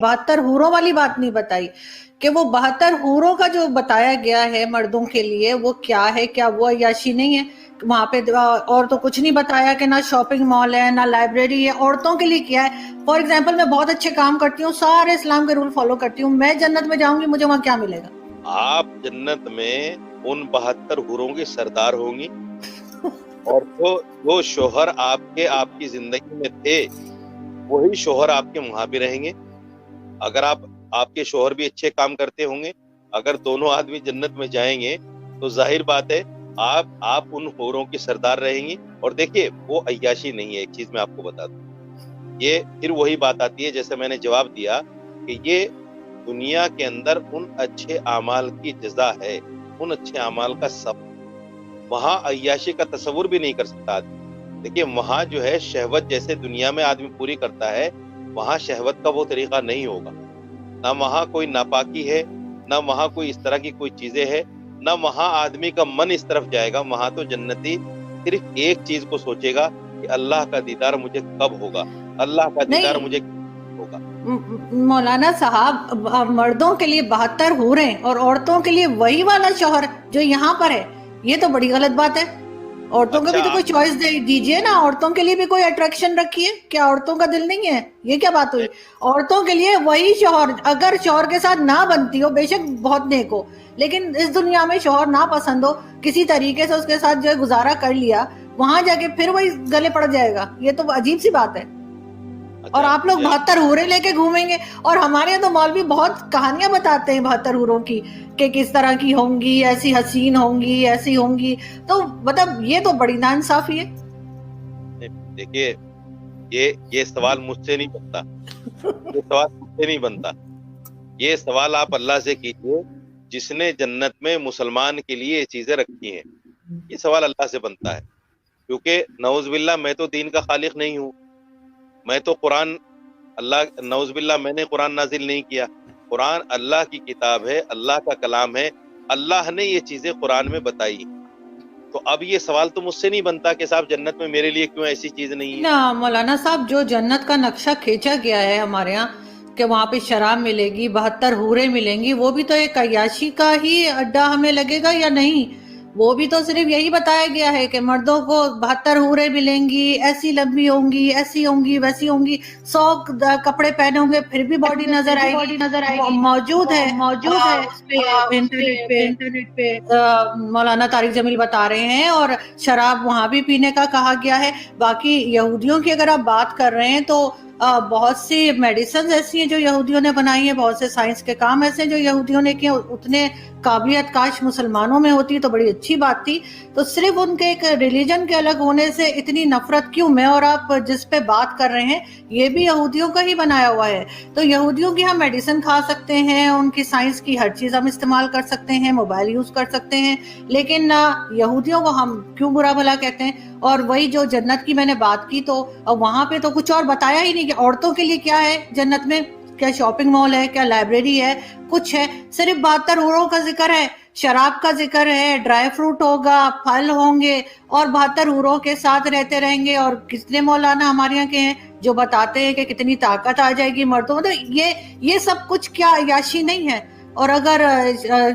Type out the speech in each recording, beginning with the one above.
72 حوروں والی بات نہیں بتائی کہ وہ 72 حوروں کا جو بتایا گیا ہے مردوں کے لیے وہ کیا ہے، کیا وہ عیاشی نہیں ہے؟ وہاں پہ اور تو کچھ نہیں بتایا کہ نہ شاپنگ مال ہے نہ لائبریری ہے. عورتوں کے لیے کیا ہے؟ فار ایگزامپل میں بہت اچھے کام کرتی ہوں، سارے اسلام کے رول فالو کرتی ہوں، میں جنت میں جاؤں گی، مجھے وہاں کیا ملے گا؟ آپ جنت میں ان 72 حوروں کے سردار ہوں گی، اور جو شوہر آپ کی زندگی میں تھے وہی شوہر آپ کے وہاں بھی رہیں گے. اگر آپ کے شوہر بھی اچھے کام کرتے ہوں گے، اگر دونوں آدمی جنت میں جائیں گے تو ظاہر بات ہے آپ ان حوروں کی سردار رہیں گی. اور دیکھیے وہ عیاشی نہیں ہے. ایک چیز میں آپ کو بتا دوں، یہ پھر وہی بات آتی ہے جیسے میں نے جواب دیا کہ یہ دنیا کے اندر ان اچھے اعمال کی جزا ہے، ان اچھے اعمال کا سب. وہاں عیاشی کا تصور بھی نہیں کر سکتا آدمی. دیکھیے وہاں جو ہے شہوت جیسے دنیا میں آدمی پوری کرتا ہے، وہاں شہوت کا وہ طریقہ نہیں ہوگا. نہ وہاں کوئی ناپاکی ہے، نہ وہاں کوئی اس طرح کی کوئی چیزیں ہیں، نہ وہاں آدمی کا من اس طرف جائے گا. وہاں تو جنتی صرف ایک چیز کو سوچے گا کہ اللہ کا دیدار مجھے کب ہوگا، اللہ کا دیدار مجھے کب ہوگا. مولانا صاحب، مردوں کے لیے 72 حوریں اور عورتوں کے لیے وہی والا شوہر جو یہاں پر ہے، یہ تو بڑی غلط بات ہے. عورتوں کو بھی تو کوئی چوائس دیجئے نا، عورتوں کے لیے بھی کوئی اٹریکشن رکھیے. کیا عورتوں کا دل نہیں ہے؟ یہ کیا بات ہوئی؟ عورتوں کے لیے وہی شوہر، اگر شوہر کے ساتھ نہ بنتی ہو، بے شک بہت نیک ہو، لیکن اس دنیا میں شوہر نہ پسند ہو، کسی طریقے سے اس کے ساتھ جو ہے گزارا کر لیا، وہاں جا کے پھر وہی گلے پڑ جائے گا. یہ تو عجیب سی بات ہے. اور آپ لوگ 72 حوریں لے کے گھومیں گے، اور ہمارے یہاں تو مولوی بہت کہانیاں بتاتے ہیں 72 حوروں کی کہ کس طرح کی ہوں گی، ایسی حسین ہوں گی، ایسی ہوں گی. تو مطلب یہ تو بڑی ناانصافی ہے. دیکھیے یہ سوال مجھ سے نہیں بنتا، یہ سوال مجھ سے نہیں بنتا. یہ سوال آپ اللہ سے کیجئے جس نے جنت میں مسلمان کے لیے یہ چیزیں رکھی ہیں. یہ سوال اللہ سے بنتا ہے، کیونکہ نعوذ باللہ میں تو دین کا خالق نہیں ہوں. میں تو قرآن اللہ نعوذ باللہ میں نے قرآن نازل نہیں کیا. قرآن اللہ کی کتاب ہے، اللہ کا کلام ہے، اللہ نے یہ چیزیں قرآن میں بتائی. تو اب یہ سوال تو مجھ سے نہیں بنتا کہ صاحب جنت میں میرے لیے کیوں ایسی چیز نہیں ہے. نا مولانا صاحب، جو جنت کا نقشہ کھینچا گیا ہے ہمارے ہاں کہ وہاں پہ شراب ملے گی، 72 حوریں ملیں گی، وہ بھی تو ایک عیاشی کا ہی اڈا ہمیں لگے گا یا نہیں؟ وہ بھی تو صرف یہی بتایا گیا ہے کہ مردوں کو 72 حوریں ملیں گی، ایسی لمبی ہوں گی، ایسی ہوں گی، ویسی ہوں گی، 100 کپڑے پہنے ہوں گے پھر بھی باڈی نظر آئے گی. موجود ہے اس پہ انٹرنیٹ پہ مولانا طارق جمیل بتا رہے ہیں، اور شراب وہاں بھی پینے کا کہا گیا ہے. باقی یہودیوں کی اگر آپ بات کر رہے ہیں تو بہت سی میڈیسنز ایسی ہیں جو یہودیوں نے بنائی ہیں، بہت سے سائنس کے کام ایسے ہیں جو یہودیوں نے کیے. اتنے قابلیت کاش مسلمانوں میں ہوتی تو بڑی اچھی بات تھی. تو صرف ان کے ایک ریلیجن کے الگ ہونے سے اتنی نفرت کیوں؟ میں اور آپ جس پہ بات کر رہے ہیں یہ بھی یہودیوں کا ہی بنایا ہوا ہے. تو یہودیوں کی ہم میڈیسن کھا سکتے ہیں، ان کی سائنس کی ہر چیز ہم استعمال کر سکتے ہیں، موبائل یوز کر سکتے ہیں، لیکن یہودیوں کو ہم کیوں برا بھلا کہتے ہیں؟ اور وہی جو جنت کی میں نے بات کی تو وہاں پہ تو کچھ اور بتایا ہی نہیں کہ عورتوں کے لیے کیا ہے جنت میں. کیا شاپنگ مال ہے، کیا لائبریری ہے؟ کچھ ہے؟ صرف 72 حوروں کا ذکر ہے، شراب کا ذکر ہے، ڈرائی فروٹ ہوگا، پھل ہوں گے، اور 72 حوروں کے ساتھ رہتے رہیں گے. اور کتنے مولانا ہمارے یہاں کے ہیں جو بتاتے ہیں کہ کتنی طاقت آ جائے گی مردوں. تو یہ سب کچھ کیا عیاشی نہیں ہے؟ اور اگر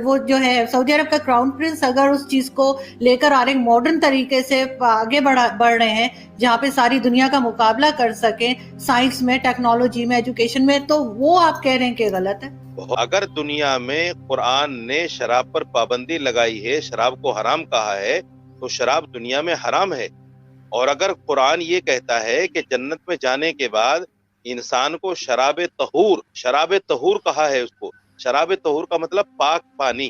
وہ جو ہے سعودی عرب کا کراؤن پرنس اگر اس چیز کو لے کر آ رہے ماڈرن طریقے سے آگے بڑھ رہے ہیں جہاں پہ ساری دنیا کا مقابلہ کر سکیں سائنس میں، ٹیکنالوجی میں، ایجوکیشن میں، تو وہ آپ کہہ رہے ہیں کہ غلط ہے؟ اگر دنیا میں قرآن نے شراب پر پابندی لگائی ہے، شراب کو حرام کہا ہے، تو شراب دنیا میں حرام ہے. اور اگر قرآن یہ کہتا ہے کہ جنت میں جانے کے بعد انسان کو شراب طہور کہا ہے، اس کو شراب طہور کا مطلب پاک پانی،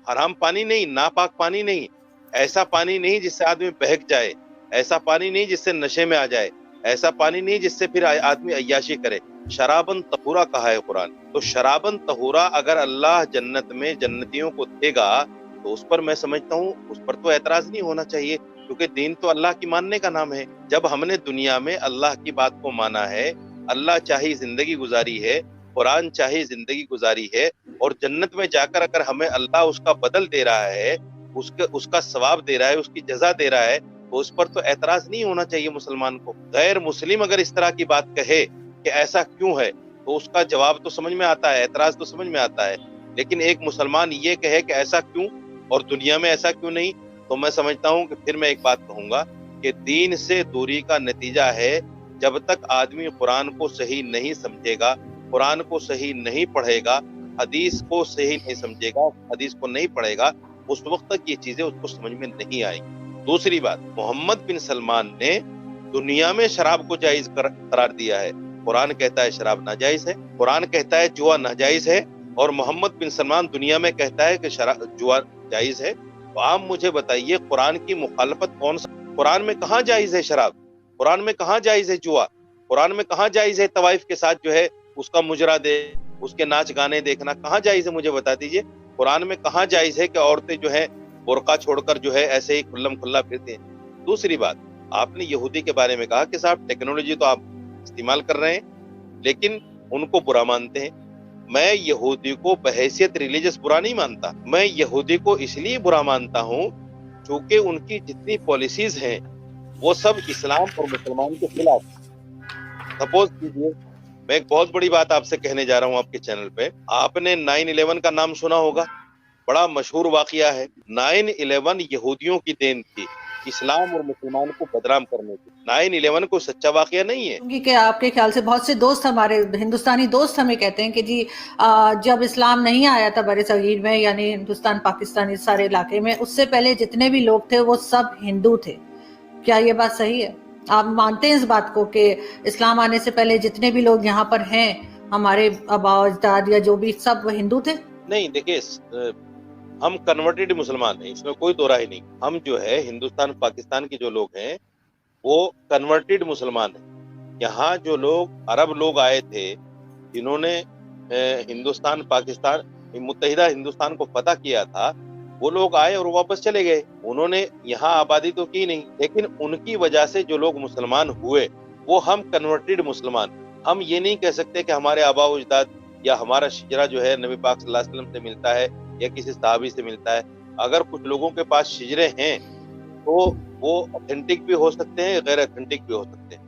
حرام پانی نہیں، ناپاک پانی نہیں، ایسا پانی نہیں جس سے آدمی بہک جائے، ایسا پانی نہیں جس سے نشے میں آ جائے، ایسا پانی نہیں جس سے پھر آدمی عیاشی کرے. شرابن طہورا کہا ہے قرآن. تو شرابن طہورا اگر اللہ جنت میں جنتیوں کو دے گا تو اس پر میں سمجھتا ہوں اس پر تو اعتراض نہیں ہونا چاہیے، کیونکہ دین تو اللہ کی ماننے کا نام ہے. جب ہم نے دنیا میں اللہ کی بات کو مانا ہے، اللہ چاہی زندگی گزاری ہے، قرآن چاہی زندگی گزاری ہے، اور جنت میں جا کر اگر ہمیں اللہ اس کا بدل دے رہا ہے، اس کا ثواب دے رہا ہے، اس کی جزا دے رہا ہے، تو اس پر تو اعتراض نہیں ہونا چاہیے مسلمان کو. غیر مسلم اگر اس طرح کی بات کہے کہ ایسا کیوں ہے، تو اس کا جواب تو سمجھ میں آتا ہے, اعتراض تو سمجھ میں آتا ہے, لیکن ایک مسلمان یہ کہے کہ ایسا کیوں اور دنیا میں ایسا کیوں نہیں, تو میں سمجھتا ہوں کہ پھر میں ایک بات کہوں گا کہ دین سے دوری کا نتیجہ ہے جب تک آدمی قرآن کو صحیح نہیں سمجھے گا, قرآن کو صحیح نہیں پڑھے گا, حدیث کو صحیح نہیں سمجھے گا, حدیث کو نہیں پڑھے گا, اس وقت تک یہ چیزیں اس کو سمجھ میں نہیں آئیں گی. دوسری بات, محمد بن سلمان نے دنیا میں شراب کو جائز قرار دیا ہے. قرآن کہتا ہے شراب ناجائز ہے, قرآن کہتا ہے جوا ناجائز ہے, اور محمد بن سلمان دنیا میں کہتا ہے کہ جوا جائز ہے. تو آپ مجھے بتائیے قرآن کی مخالفت کون سا, قرآن میں کہاں جائز ہے شراب, قرآن میں کہاں جائز ہے جوا, قرآن میں کہاں جائز ہے طوائف کے ساتھ جو ہے اس کا مجرا دے, اس کے ناچ گانے دیکھنا کہاں جائز ہے, مجھے بتا دیجئے. قرآن میں کہاں جائز ہے کہ عورتیں جو ہے برقع چھوڑ کر جو ہے ایسے ہی کھلم کھلا پھرتے ہیں. دوسری بات, آپ نے یہودی کے بارے میں کہا کہ صاحب ٹیکنالوجی تو آپ استعمال کر رہے ہیں لیکن ان کو برا مانتے ہیں. میں یہودی کو بحیثیت ریلیجس برا نہیں مانتا, میں یہودی کو اس لیے برا مانتا ہوں چونکہ ان کی جتنی پالیسیز ہیں وہ سب اسلام اور مسلمان کے خلاف. سپوز کیجیے, میں ایک بہت بڑی بات آپ سے کہنے جا رہا ہوں آپ کے چینل پہ. آپ نے 9/11 کا نام سنا ہوگا, بڑا مشہور واقعہ ہے. 9/11 یہودیوں کی دین تھی اسلام اور مسلمان کو بدنام کرنے کی. 9/11 کو سچا واقعہ نہیں ہے. کیونکہ آپ کے خیال سے بہت سے دوست, ہمارے ہندوستانی دوست ہمیں کہتے ہیں کہ جی جب اسلام نہیں آیا تھا بر صغیر میں, یعنی ہندوستان پاکستان اس سارے علاقے میں, اس سے پہلے جتنے بھی لوگ تھے وہ سب ہندو تھے. کیا یہ بات صحیح ہے؟ آپ مانتے ہیں اس بات کو کہ اسلام آنے سے پہلے جتنے بھی لوگ یہاں پر ہیں, ہمارے آبا اجداد یا جو بھی, سب وہ ہندو تھے؟ نہیں, دیکھیے ہم کنورٹڈ مسلمان ہیں, اس میں کوئی دو رائے نہیں. ہم جو ہے ہندوستان پاکستان کے جو لوگ ہیں وہ کنورٹڈ مسلمان ہیں. یہاں جو لوگ عرب لوگ آئے تھے جنہوں نے ہندوستان پاکستان متحدہ ہندوستان کو فتح کیا تھا, وہ لوگ آئے اور واپس چلے گئے. انہوں نے یہاں آبادی تو کی نہیں, لیکن ان کی وجہ سے جو لوگ مسلمان ہوئے وہ ہم کنورٹڈ مسلمان. ہم یہ نہیں کہہ سکتے کہ ہمارے آبا و اجداد یا ہمارا شجرہ جو ہے نبی پاک صلی اللہ علیہ وسلم سے ملتا ہے یا کسی صحابی سے ملتا ہے. اگر کچھ لوگوں کے پاس شجرے ہیں تو وہ اوتھینٹک بھی ہو سکتے ہیں, غیر اوتھینٹک بھی ہو سکتے ہیں,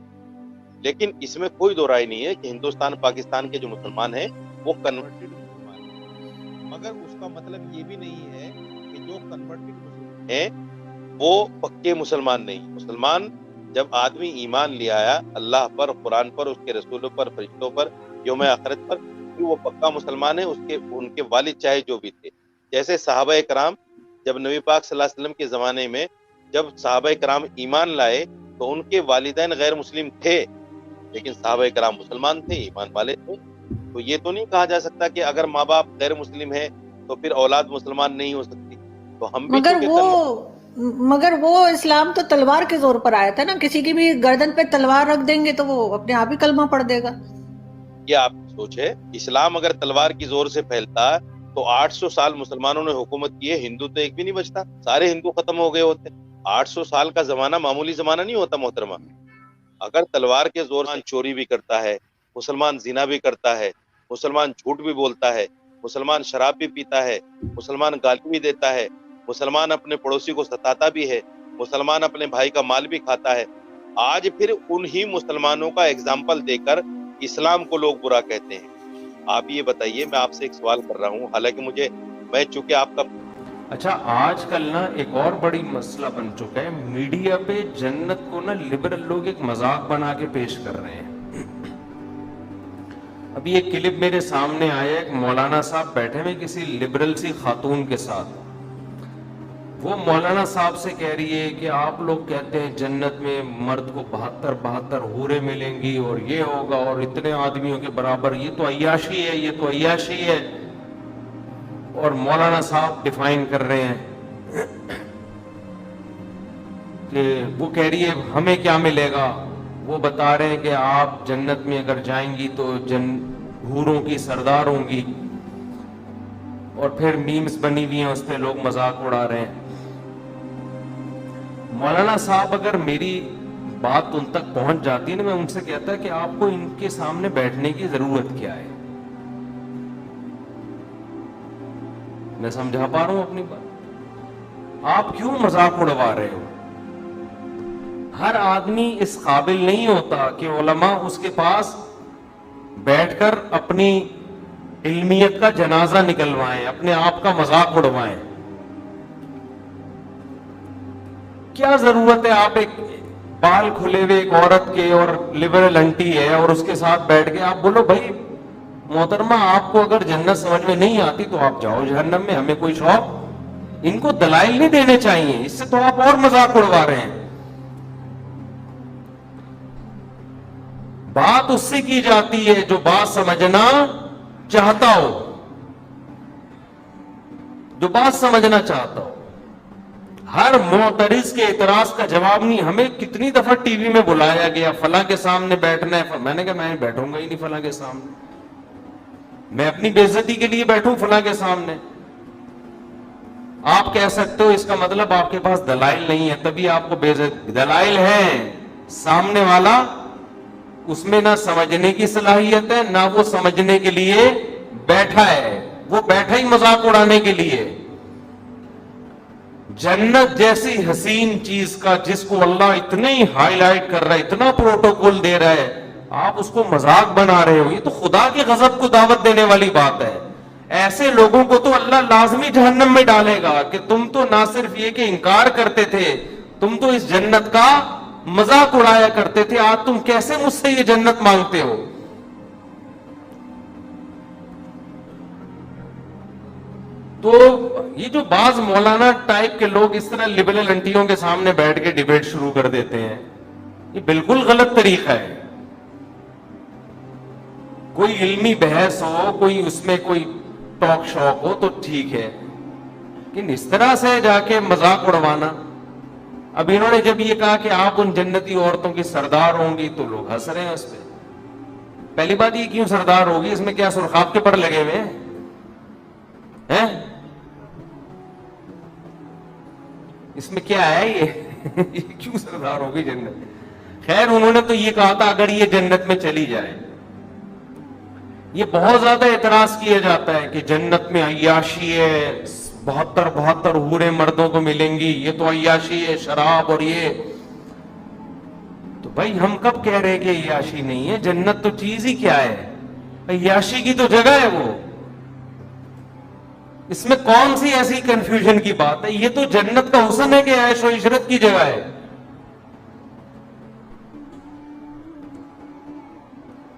لیکن اس میں کوئی دو رائے نہیں ہے کہ ہندوستان پاکستان کے جو مسلمان ہیں وہ کنورٹڈ مسلمان ہیں. مگر اس کا مطلب یہ بھی نہیں ہے کہ جو کنورٹڈ مسلمان ہیں وہ پکے مسلمان نہیں. مسلمان جب آدمی ایمان لے آیا اللہ پر, قرآن پر, اس کے رسولوں پر, فرشتوں پر, یوم آخرت پر, وہ پکا مسلمان ہے. ان کے والد چاہے جو بھی تھے, جیسے صحابہ کرام جب نبی پاک صلی اللہ علیہ وسلم کے زمانے میں جب صحابہ کرام ایمان لائے تو ان کے والدین غیر مسلم تھے لیکن صحابہ کرام مسلمان تھے, ایمان والے تھے. تو یہ تو نہیں کہا جا سکتا کہ اگر ماں باپ غیر مسلم ہیں تو پھر اولاد مسلمان نہیں ہو سکتی. تو ہم بھی مگر وہ اسلام تو تلوار کے زور پر آیا تھا نا, کسی کی بھی گردن پہ تلوار رکھ دیں گے تو وہ اپنے آپ ہی کلمہ پڑھ دے گا. یہ آپ سوچے, اسلام اگر تلوار کی زور سے پھیلتا تو 800 سال مسلمانوں نے حکومت کی ہے, ہندو تو ایک بھی نہیں بچتا, سارے ہندو ختم ہو گئے ہوتے. 800 سال کا زمانہ معمولی زمانہ نہیں ہوتا محترمہ. اگر تلوار کے زور سے چوری بھی کرتا ہے, مسلمان زنا بھی کرتا ہے, مسلمان جھوٹ بھی بولتا ہے, مسلمان شراب بھی پیتا ہے, مسلمان گالی بھی دیتا ہے, مسلمان اپنے پڑوسی کو ستاتا بھی ہے, مسلمان اپنے بھائی کا مال بھی کھاتا ہے, آج پھر انہی مسلمانوں کا اگزامپل دے کر اسلام کو لوگ برا کہتے ہیں. آپ یہ بتائیے, میں آپ سے ایک سوال کر رہا ہوں, حالانکہ میں چونکہ آپ کا اچھا آج کل نا ایک اور بڑی مسئلہ بن چکا ہے, میڈیا پہ جنت کو نا لبرل لوگ ایک مذاق بنا کے پیش کر رہے ہیں. ابھی ایک کلپ میرے سامنے آیا, ایک مولانا صاحب بیٹھے ہوئے کسی لبرل سی خاتون کے ساتھ, وہ مولانا صاحب سے کہہ رہی ہے کہ آپ لوگ کہتے ہیں جنت میں مرد کو 72 حوریں ملیں گی اور یہ ہوگا اور اتنے آدمیوں کے برابر, یہ تو عیاشی ہے, یہ تو عیاشی ہے. اور مولانا صاحب ڈیفائن کر رہے ہیں کہ وہ کہہ رہی ہے ہمیں کیا ملے گا, وہ بتا رہے ہیں کہ آپ جنت میں اگر جائیں گی تو حوروں کی سردار ہوں گی, اور پھر میمز بنی ہوئی ہیں اس پہ لوگ مذاق اڑا رہے ہیں. مولانا صاحب اگر میری بات ان تک پہنچ جاتی ہے نا, میں ان سے کہتا ہے کہ آپ کو ان کے سامنے بیٹھنے کی ضرورت کیا ہے. میں سمجھا پا رہا ہوں اپنی بات, آپ کیوں مذاق اڑوا رہے ہو؟ ہر آدمی اس قابل نہیں ہوتا کہ علماء اس کے پاس بیٹھ کر اپنی علمیت کا جنازہ نکلوائیں, اپنے آپ کا مذاق اڑوائیں. کیا ضرورت ہے آپ ایک بال کھلے ہوئے ایک عورت کے اور لبرل انٹی ہے اور اس کے ساتھ بیٹھ کے آپ بولو بھائی محترمہ آپ کو اگر جنت سمجھ میں نہیں آتی تو آپ جاؤ جہنم میں, ہمیں کوئی شوق. ان کو دلائل نہیں دینے چاہیے, اس سے تو آپ اور مذاق اڑوا رہے ہیں. بات اس سے کی جاتی ہے جو بات سمجھنا چاہتا ہو, جو بات سمجھنا چاہتا ہو. ہر معترض کے اعتراض کا جواب نہیں. ہمیں کتنی دفعہ ٹی وی میں بلایا گیا فلاں کے سامنے بیٹھنا ہے, میں نے کہا میں بیٹھوں گا ہی نہیں فلاں کے سامنے, میں اپنی بے عزتی کے لیے بیٹھوں فلاں کے سامنے. آپ کہہ سکتے ہو اس کا مطلب آپ کے پاس دلائل نہیں ہے تبھی آپ کو بے عزت. دلائل ہے, سامنے والا اس میں نہ سمجھنے کی صلاحیت ہے نہ وہ سمجھنے کے لیے بیٹھا ہے, وہ بیٹھا ہی مذاق اڑانے کے لیے. جنت جیسی حسین چیز کا جس کو اللہ اتنے ہی ہائی لائٹ کر رہا ہے, اتنا پروٹوکول دے رہا ہے, آپ اس کو مذاق بنا رہے ہو. یہ تو خدا کے غضب کو دعوت دینے والی بات ہے. ایسے لوگوں کو تو اللہ لازمی جہنم میں ڈالے گا کہ تم تو نہ صرف یہ کہ انکار کرتے تھے, تم تو اس جنت کا مذاق اڑایا کرتے تھے. آج تم کیسے مجھ سے یہ جنت مانگتے ہو؟ تو یہ جو بعض مولانا ٹائپ کے لوگ اس طرح لبرل انٹیوں کے سامنے بیٹھ کے ڈیبیٹ شروع کر دیتے ہیں, یہ بالکل غلط طریقہ ہے. کوئی علمی بحث ہو, کوئی اس میں کوئی ٹاک شوق ہو تو ٹھیک ہے, لیکن اس طرح سے جا کے مذاق اڑوانا. اب انہوں نے جب یہ کہا کہ آپ ان جنتی عورتوں کی سردار ہوں گی تو لوگ ہنس رہے ہیں اس پہ. پہلی بات یہ کیوں سردار ہوگی, اس میں کیا سرخاب کے پر لگے ہوئے ہیں؟ اس میں کیا ہے یہ کیوں سردار ہوگی جنت؟ خیر انہوں نے تو یہ کہا تھا اگر یہ جنت میں چلی جائے. یہ بہت زیادہ اعتراض کیا جاتا ہے کہ جنت میں عیاشی ہے, 72 حوریں مردوں کو ملیں گی, یہ تو عیاشی ہے, شراب اور یہ. تو بھائی ہم کب کہہ رہے کہ عیاشی نہیں ہے؟ جنت تو چیز ہی کیا ہے, عیاشی کی تو جگہ ہے وہ. اس میں کون سی ایسی کنفیوژن کی بات ہے؟ یہ تو جنت کا حسن ہے کہ عیش و عشرت کی جگہ ہے.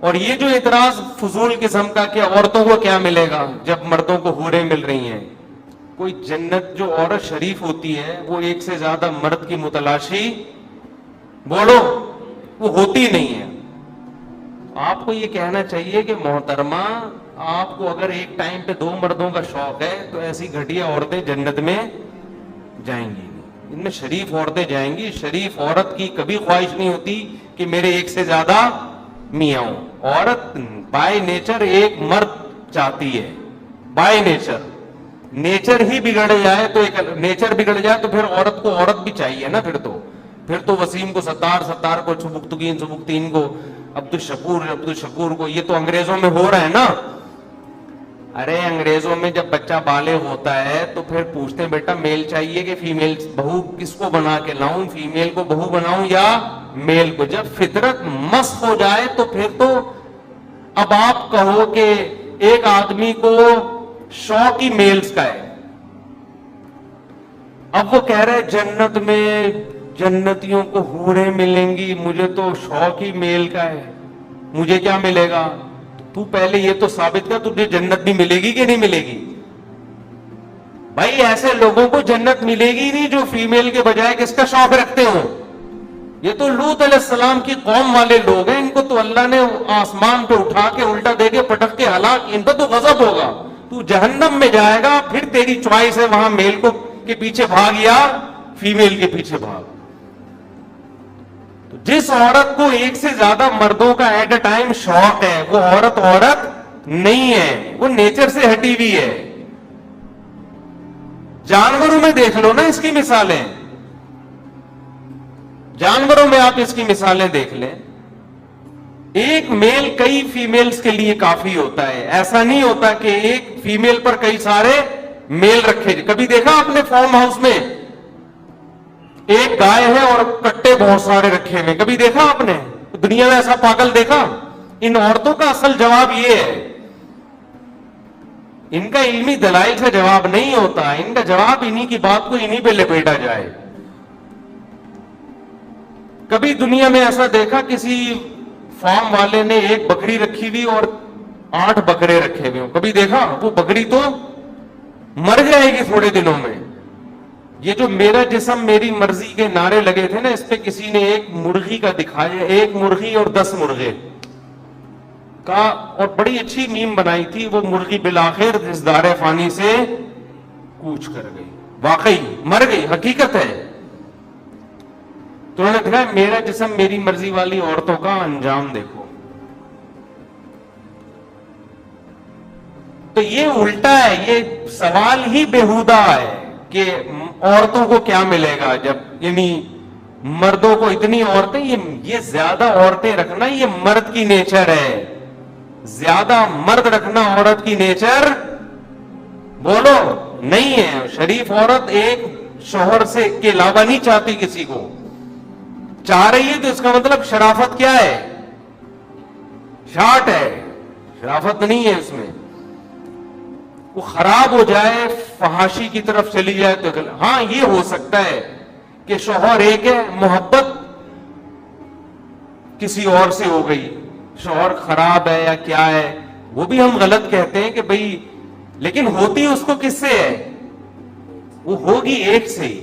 اور یہ جو اعتراض فضول قسم کا کہ عورتوں کو کیا ملے گا جب مردوں کو حوریں مل رہی ہیں, کوئی جنت جو عورت شریف ہوتی ہے وہ ایک سے زیادہ مرد کی متلاشی بولو وہ ہوتی نہیں ہے. آپ کو یہ کہنا چاہیے کہ محترمہ آپ کو اگر ایک ٹائم پہ 2 مردوں کا شوق ہے تو ایسی گھٹیا عورتیں جنت میں جائیں گی, ان میں شریف عورتیں جائیں گی. شریف عورت کی کبھی خواہش نہیں ہوتی کہ میرے ایک سے زیادہ میاں ہوں. عورت بائی نیچر ایک مرد چاہتی ہے, بائی نیچر. نیچر ہی بگڑ جائے تو نیچر بگڑ جائے تو پھر عورت کو عورت بھی چاہیے نا. پھر تو وسیم کو ستار کو سبکتین کو عبدالشکور کو, یہ تو انگریزوں میں ہو رہا ہے نا. ارے انگریزوں میں جب بچہ بالغ ہوتا ہے تو پھر پوچھتے ہیں بیٹا میل چاہیے کہ فیمیل, بہو کس کو بنا کے لاؤں, فیمیل کو بہو بناؤں یا میل کو. جب فطرت مسخ ہو جائے تو پھر تو اب آپ کہو کہ ایک آدمی کو شوق ہی میلز کا ہے. اب وہ کہہ رہے جنت میں جنتیوں کو حوریں ملیں گی, مجھے تو شوق ہی میل کا ہے, مجھے کیا ملے گا؟ تو پہلے یہ تو ثابت کر تجھے جنت بھی ملے گی کہ نہیں ملے گی. بھائی ایسے لوگوں کو جنت ملے گی نہیں جو فیمیل کے بجائے کس کا شوق رکھتے ہوں. یہ تو لوط علیہ السلام کی قوم والے لوگ ہیں, ان کو تو اللہ نے آسمان پہ اٹھا کے الٹا دے کے پٹک کے ہلاک, ان پہ تو غضب ہوگا. تو جہنم میں جائے گا, پھر تیری چوائس ہے وہاں میل کو کے پیچھے بھاگ یا فیمیل کے پیچھے بھاگ. تو جس عورت کو ایک سے زیادہ مردوں کا ایٹ اے ٹائم شوق ہے وہ عورت نہیں ہے, وہ نیچر سے ہٹی ہوئی ہے. جانوروں میں دیکھ لو نا اس کی مثالیں, جانوروں میں آپ اس کی مثالیں دیکھ لیں. ایک میل کئی فیمیلز کے لیے کافی ہوتا ہے. ایسا نہیں ہوتا کہ ایک فیمیل پر کئی سارے میل رکھے. کبھی دیکھا آپ نے فارم ہاؤس میں ایک گائے ہے اور کٹے بہت سارے رکھے ہوئے, کبھی دیکھا آپ نے؟ دنیا میں ایسا پاگل دیکھا؟ ان عورتوں کا اصل جواب یہ ہے، ان کا علمی دلائل سے جواب نہیں ہوتا، ان کا جواب انہی کی بات کو انہی پہ لپیٹا جائے۔ کبھی دنیا میں ایسا دیکھا کسی فارم والے نے ایک بکری رکھی ہوئی اور 8 بکرے رکھے ہوئے ہوں؟ کبھی دیکھا؟ وہ بکری تو مر جائے گی تھوڑے دنوں میں۔ یہ جو میرا جسم میری مرضی کے نعرے لگے تھے نا، اس پہ کسی نے ایک مرغی کا دکھایا، 1 مرغی اور 10 مرغے کا، اور بڑی اچھی میم بنائی تھی۔ وہ مرغی بالآخر اس دار فانی سے کوچ کر گئی، واقعی مر گئی، حقیقت ہے۔ تو انہوں نے کہا میرا جسم میری مرضی والی عورتوں کا انجام دیکھو۔ تو یہ الٹا ہے، یہ سوال ہی بیہودہ ہے کہ عورتوں کو کیا ملے گا جب، یعنی مردوں کو اتنی عورتیں، یہ زیادہ عورتیں رکھنا یہ مرد کی نیچر ہے، زیادہ مرد رکھنا عورت کی نیچر بولو نہیں ہے۔ شریف عورت ایک شوہر سے کے علاوہ نہیں چاہتی کسی کو، چاہ رہی ہے تو اس کا مطلب شرافت کیا ہے؟ شارٹ ہے، شرافت نہیں ہے اس میں۔ وہ خراب ہو جائے، فحاشی کی طرف چلی جائے تو ہاں یہ ہو سکتا ہے کہ شوہر ایک ہے، محبت کسی اور سے ہو گئی، شوہر خراب ہے یا کیا ہے، وہ بھی ہم غلط کہتے ہیں کہ بھئی، لیکن ہوتی اس کو کس سے ہے؟ وہ ہوگی ایک سے ہی،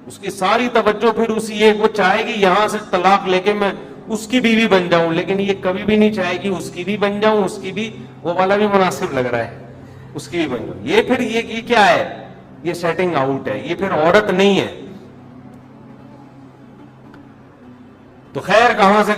اس کی ساری توجہ پھر اسی ایک، وہ چاہے گی یہاں سے طلاق لے کے میں اس کی بیوی بن جاؤں، لیکن یہ کبھی بھی نہیں چاہے گی اس کی بھی بن جاؤں، اس کی بھی، وہ والا بھی مناسب لگ رہا ہے، اس کی بھی بن جاؤں۔ یہ پھر یہ کیا ہے؟ یہ سیٹنگ آؤٹ ہے، یہ پھر عورت نہیں ہے۔ تو خیر کہاں سے